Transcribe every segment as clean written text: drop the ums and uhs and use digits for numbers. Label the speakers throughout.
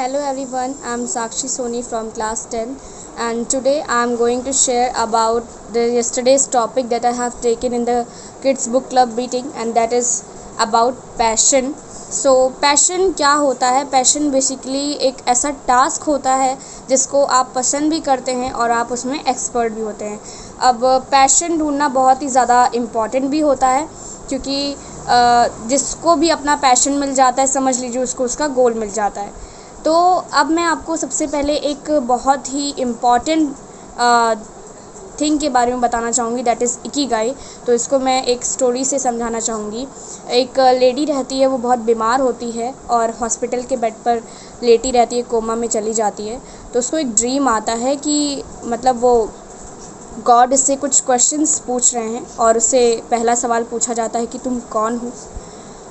Speaker 1: Hello everyone, I am Sakshi Soni from class 10 and today I am going to share about the yesterday's topic that I have taken in the kids book club meeting and that is about passion. So passion क्या होता है? Passion basically एक ऐसा task होता है जिसको आप पसंद भी करते हैं और आप उसमें एक्सपर्ट भी होते हैं। अब पैशन ढूंढना बहुत ही ज़्यादा इम्पॉर्टेंट भी होता है क्योंकि जिसको भी अपना पैशन मिल जाता है समझ लीजिए उसको उसका गोल मिल जाता है। तो अब मैं आपको सबसे पहले एक बहुत ही इम्पॉर्टेंट थिंग के बारे में बताना चाहूँगी दैट इज़ इकिगाई। तो इसको मैं एक स्टोरी से समझाना चाहूँगी। एक लेडी रहती है, वो बहुत बीमार होती है और हॉस्पिटल के बेड पर लेटी रहती है, कोमा में चली जाती है। तो उसको एक ड्रीम आता है कि मतलब वो गॉड इससे कुछ क्वेश्चंस पूछ रहे हैं और उससे पहला सवाल पूछा जाता है कि तुम कौन हो।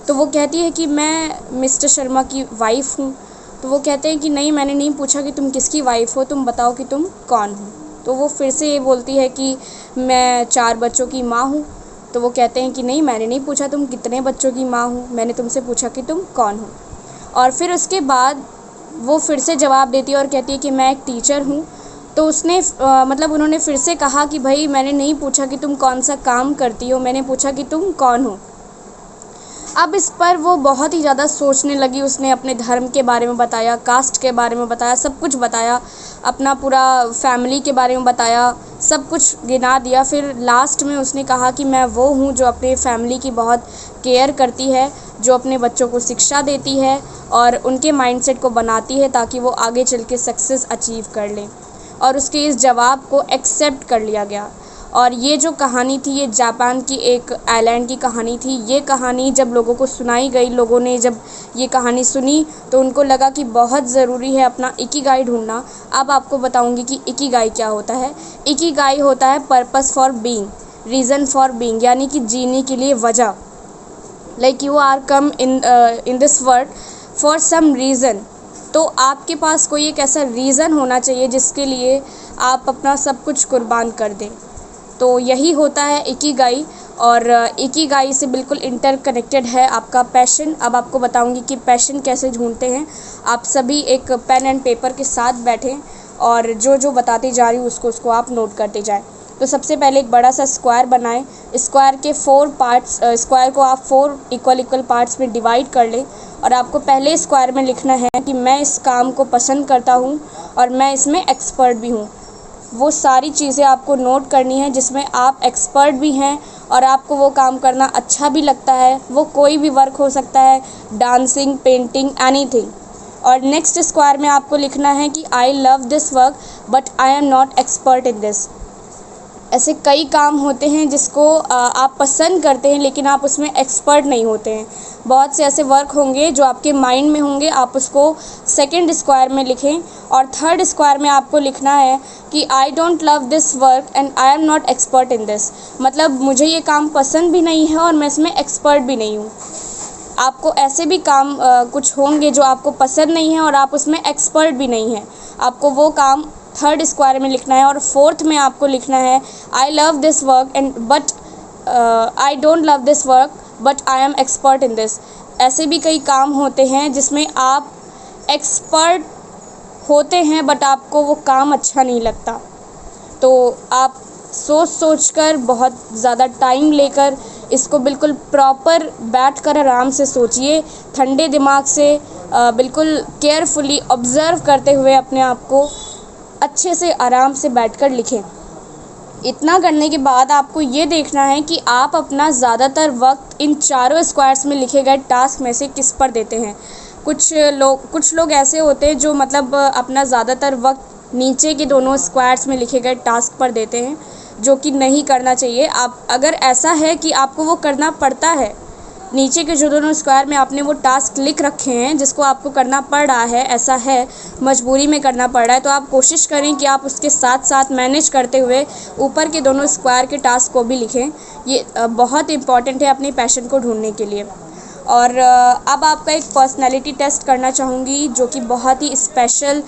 Speaker 1: तो वो कहती है कि मैं मिस्टर शर्मा की वाइफ़ हूँ। तो वो कहते हैं कि नहीं, मैंने नहीं पूछा कि तुम किसकी वाइफ़ हो, तुम बताओ कि तुम कौन हो। तो वो फिर से ये बोलती है कि मैं 4 बच्चों की माँ हूँ। तो वो कहते हैं कि नहीं, मैंने नहीं पूछा तुम कितने बच्चों की माँ हो, मैंने तुमसे पूछा कि तुम कौन हो। और फिर उसके बाद वो फिर से जवाब देती है और कहती है कि मैं एक टीचर हूँ। तो उसने मतलब उन्होंने फिर से कहा कि भाई मैंने नहीं पूछा कि तुम कौन सा काम करती हो, मैंने पूछा कि तुम कौन हो। अब इस पर वो बहुत ही ज़्यादा सोचने लगी। उसने अपने धर्म के बारे में बताया, कास्ट के बारे में बताया, सब कुछ बताया, अपना पूरा फैमिली के बारे में बताया, सब कुछ गिना दिया। फिर लास्ट में उसने कहा कि मैं वो हूँ जो अपने फैमिली की बहुत केयर करती है, जो अपने बच्चों को शिक्षा देती है और उनके माइंडसेट को बनाती है ताकि वो आगे चल के सक्सेस अचीव कर लें। और उसके इस जवाब को एक्सेप्ट कर लिया गया। और ये जो कहानी थी, ये जापान की एक आइलैंड की कहानी थी। ये कहानी जब लोगों को सुनाई गई, लोगों ने जब ये कहानी सुनी तो उनको लगा कि बहुत ज़रूरी है अपना इकिगाई ढूंढना। अब आपको बताऊंगी कि इकिगाई क्या होता है। इकिगाई होता है purpose for being, reason for being, यानी कि जीने के लिए वजह। Like you are come in this world for some reason. तो आपके पास कोई एक ऐसा रीज़न होना चाहिए जिसके लिए आप अपना सब कुछ कुर्बान कर दें। तो यही होता है इकिगाई और इकिगाई से बिल्कुल इंटरकनेक्टेड है आपका पैशन। अब आपको बताऊंगी कि पैशन कैसे ढूंढते हैं। आप सभी एक पेन एंड पेपर के साथ बैठें और जो जो बताती जा रही हूँ उसको आप नोट करते जाएं। तो सबसे पहले एक बड़ा सा स्क्वायर बनाएं। स्क्वायर के 4 पार्ट्स, स्क्वायर को आप 4 इक्वल पार्ट्स में डिवाइड कर लें और आपको पहले स्क्वायर में लिखना है कि मैं इस काम को पसंद करता हूँ और मैं इसमें एक्सपर्ट भी हूँ। वो सारी चीज़ें आपको नोट करनी है जिसमें आप एक्सपर्ट भी हैं और आपको वो काम करना अच्छा भी लगता है। वो कोई भी वर्क हो सकता है, डांसिंग, पेंटिंग, एनीथिंग। और नेक्स्ट स्क्वायर में आपको लिखना है कि I love this work but I am not expert in this. ऐसे कई काम होते हैं जिसको आप पसंद करते हैं लेकिन आप उसमें एक्सपर्ट नहीं होते हैं। बहुत से ऐसे वर्क होंगे जो आपके माइंड में होंगे, आप उसको सेकंड स्क्वायर में लिखें। और थर्ड स्क्वायर में आपको लिखना है कि I don't love this work and I am not expert in this. मतलब मुझे ये काम पसंद भी नहीं है और मैं इसमें एक्सपर्ट भी नहीं हूँ। आपको ऐसे भी काम कुछ होंगे जो आपको पसंद नहीं है और आप उसमें एक्सपर्ट भी नहीं हैं। आपको वो काम थर्ड स्क्वायर में लिखना है। और फोर्थ में आपको लिखना है I love this work and but I don't love this work but I am expert in this. ऐसे भी कई काम होते हैं जिसमें आप एक्सपर्ट होते हैं बट आपको वो काम अच्छा नहीं लगता। तो आप सोच कर बहुत ज़्यादा टाइम लेकर इसको बिल्कुल प्रॉपर बैठ कर आराम से सोचिए, ठंडे दिमाग से बिल्कुल केयरफुली ऑब्ज़र्व करते हुए अपने आप को अच्छे से आराम से बैठकर लिखें। इतना करने के बाद आपको ये देखना है कि आप अपना ज़्यादातर वक्त इन चारों स्क्वायर्स में लिखे गए टास्क में से किस पर देते हैं। कुछ लोग ऐसे होते हैं जो मतलब अपना ज़्यादातर वक्त नीचे के दोनों स्क्वायर्स में लिखे गए टास्क पर देते हैं, जो कि नहीं करना चाहिए। आप अगर ऐसा है कि आपको वो करना पड़ता है, नीचे के जो दोनों स्क्वायर में आपने वो टास्क लिख रखे हैं जिसको आपको करना पड़ रहा है, ऐसा है मजबूरी में करना पड़ रहा है, तो आप कोशिश करें कि आप उसके साथ साथ मैनेज करते हुए ऊपर के दोनों स्क्वायर के टास्क को भी लिखें। ये बहुत इम्पॉर्टेंट है अपने पैशन को ढूंढने के लिए। और अब आपका एक पर्सनैलिटी टेस्ट करना चाहूँगी जो कि बहुत ही स्पेशल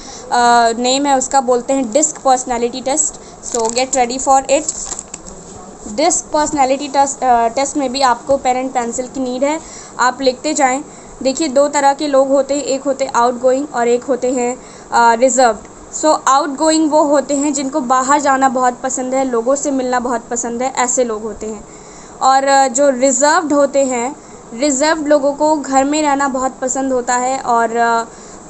Speaker 1: नेम है उसका, बोलते हैं DISC personality test. So get ready for it. DISC personality test में भी आपको पेन एंड पेंसिल की नीड है। आप लिखते जाएं देखिए, दो तरह के लोग होते हैं, एक होते आउट गोइंग और एक होते हैं रिजर्व्ड। सो आउट गोइंग वो होते हैं जिनको बाहर जाना बहुत पसंद है, लोगों से मिलना बहुत पसंद है, ऐसे लोग होते हैं। और जो रिज़र्व्ड होते हैं, रिज़र्व्ड लोगों को घर में रहना बहुत पसंद होता है और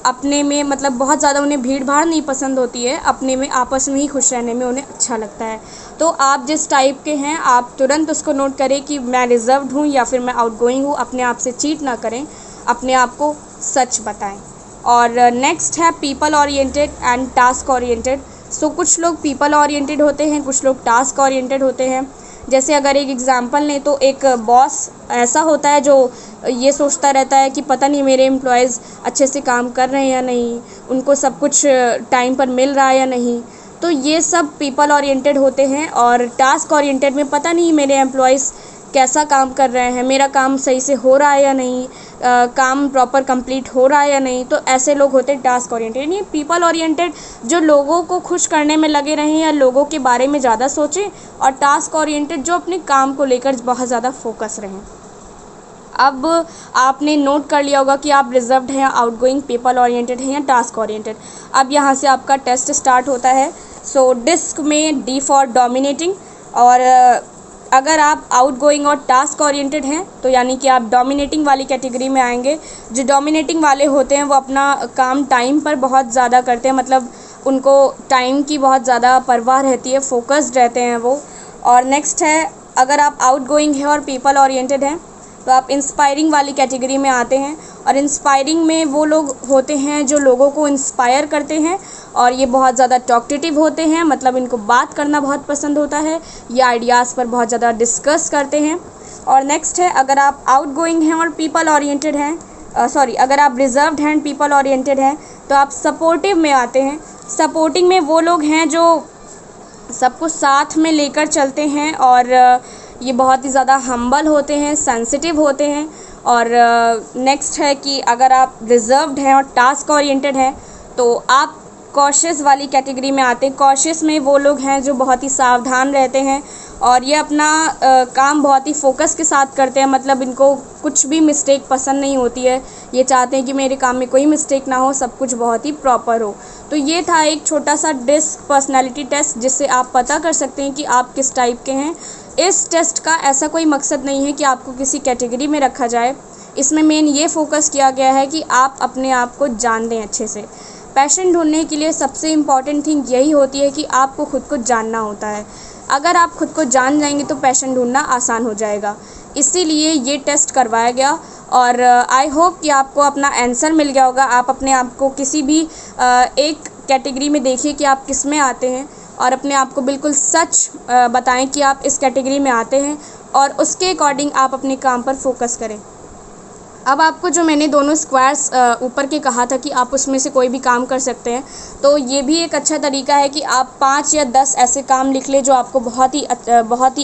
Speaker 1: अपने में मतलब बहुत ज़्यादा उन्हें भीड़ भाड़ नहीं पसंद होती है, अपने में आपस में ही खुश रहने में उन्हें अच्छा लगता है। तो आप जिस टाइप के हैं आप तुरंत उसको नोट करें कि मैं रिज़र्व्ड हूँ या फिर मैं आउट गोइंग हूँ। अपने आप से चीट ना करें, अपने आप को सच बताएं। और नेक्स्ट है people oriented and task oriented. So कुछ लोग पीपल ओरिएंटेड होते हैं, कुछ लोग टास्क ओरिएंटेड होते हैं। जैसे अगर एक एग्जांपल लें तो एक बॉस ऐसा होता है जो ये सोचता रहता है कि पता नहीं मेरे एम्प्लॉयज़ अच्छे से काम कर रहे हैं या नहीं, उनको सब कुछ टाइम पर मिल रहा है या नहीं। तो ये सब पीपल ओरिएंटेड होते हैं। और टास्क ओरिएंटेड में पता नहीं मेरे एम्प्लॉयज़ कैसा काम कर रहे हैं, मेरा काम सही से हो रहा है या नहीं, काम प्रॉपर कंप्लीट हो रहा है या नहीं। तो ऐसे लोग होते हैं टास्क ओरिएंटेड। यानी पीपल ओरिएंटेड जो लोगों को खुश करने में लगे रहें या लोगों के बारे में ज़्यादा सोचें, और टास्क ओरिएंटेड जो अपने काम को लेकर बहुत ज़्यादा फोकस रहें। अब आपने नोट कर लिया होगा कि आप रिजर्व्ड हैं, आउटगोइंग, पीपल ओरिएंटेड हैं या टास्क ओरिएंटेड। अब यहाँ से आपका टेस्ट स्टार्ट होता है। सो डिस्क में डी फॉर डोमिनेटिंग। और अगर आप आउटगोइंग और टास्क ओरिएंटेड हैं तो यानी कि आप डोमिनेटिंग वाली कैटेगरी में आएंगे। जो डोमिनेटिंग वाले होते हैं वो अपना काम टाइम पर बहुत ज़्यादा करते हैं, मतलब उनको टाइम की बहुत ज़्यादा परवाह रहती है, फोकस्ड रहते हैं वो। और नेक्स्ट है, अगर आप आउटगोइंग हैं और पीपल ओरिएंटेड हैं तो आप इंस्पायरिंग वाली कैटेगरी में आते हैं। और इंस्पायरिंग में वो लोग होते हैं जो लोगों को इंस्पायर करते हैं, और ये बहुत ज़्यादा टॉकटेटिव होते हैं, मतलब इनको बात करना बहुत पसंद होता है, ये आइडियाज़ पर बहुत ज़्यादा डिस्कस करते हैं। और नेक्स्ट है, अगर आप आउटगोइंग हैं और पीपल ओरिएंटेड हैं, अगर आप रिजर्व्ड हैं एंड पीपल ओरिएंटेड हैं तो आप सपोर्टिव में आते हैं। सपोर्टिंग में वो लोग हैं जो सबको साथ में लेकर चलते हैं, और ये बहुत ही ज़्यादा हम्बल होते हैं, सेंसिटिव होते हैं। और नेक्स्ट है कि अगर आप रिजर्व्ड हैं और टास्क ओरिएंटेड हैं तो आप कॉशियस वाली कैटेगरी में आते हैं। कॉशियस में वो लोग हैं जो बहुत ही सावधान रहते हैं और ये अपना काम बहुत ही फोकस के साथ करते हैं, मतलब इनको कुछ भी मिस्टेक पसंद नहीं होती है। ये चाहते हैं कि मेरे काम में कोई मिस्टेक ना हो, सब कुछ बहुत ही प्रॉपर हो। तो ये था एक छोटा सा डिस्क पर्सनालिटी टेस्ट जिससे आप पता कर सकते हैं कि आप किस टाइप के हैं। इस टेस्ट का ऐसा कोई मकसद नहीं है कि आपको किसी कैटेगरी में रखा जाए। इसमें मेन ये फोकस किया गया है कि आप अपने आप को जान लें अच्छे से। पैशन ढूंढने के लिए सबसे इम्पॉर्टेंट थिंग यही होती है कि आपको खुद को जानना होता है। अगर आप खुद को जान जाएंगे तो पैशन ढूंढना आसान हो जाएगा। इसीलिए ये टेस्ट करवाया गया और आई होप कि आपको अपना आंसर मिल गया होगा। आप अपने आप को किसी भी एक कैटेगरी में देखिए कि आप किस में आते हैं और अपने आप को बिल्कुल सच बताएं कि आप इस कैटेगरी में आते हैं और उसके अकॉर्डिंग आप अपने काम पर फोकस करें। अब आपको जो मैंने दोनों स्क्वायर्स ऊपर के कहा था कि आप उसमें से कोई भी काम कर सकते हैं, तो ये भी एक अच्छा तरीका है कि आप 5 या 10 ऐसे काम लिख लें जो आपको बहुत ही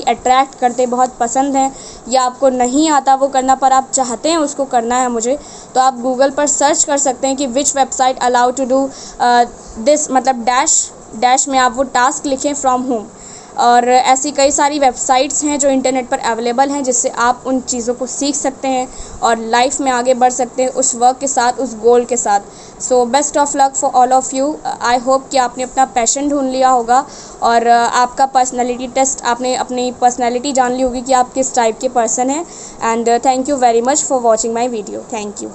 Speaker 1: अट्रैक्ट करते, बहुत पसंद हैं, या आपको नहीं आता वो करना पर आप चाहते हैं उसको करना है मुझे। तो आप गूगल पर सर्च कर सकते हैं कि which website allow to do this, मतलब डैश में आप वो टास्क लिखें फ्रॉम होम। और ऐसी कई सारी वेबसाइट्स हैं जो इंटरनेट पर अवेलेबल हैं जिससे आप उन चीज़ों को सीख सकते हैं और लाइफ में आगे बढ़ सकते हैं उस वर्क के साथ, उस गोल के साथ। So best of luck for all of you. I hope कि आपने अपना पैशन ढूंढ लिया होगा और आपका पर्सनैलिटी टेस्ट, आपने अपनी पर्सनैलिटी जान ली होगी कि आप किस टाइप के पर्सन हैं। And thank you very much for watching my video. Thank you.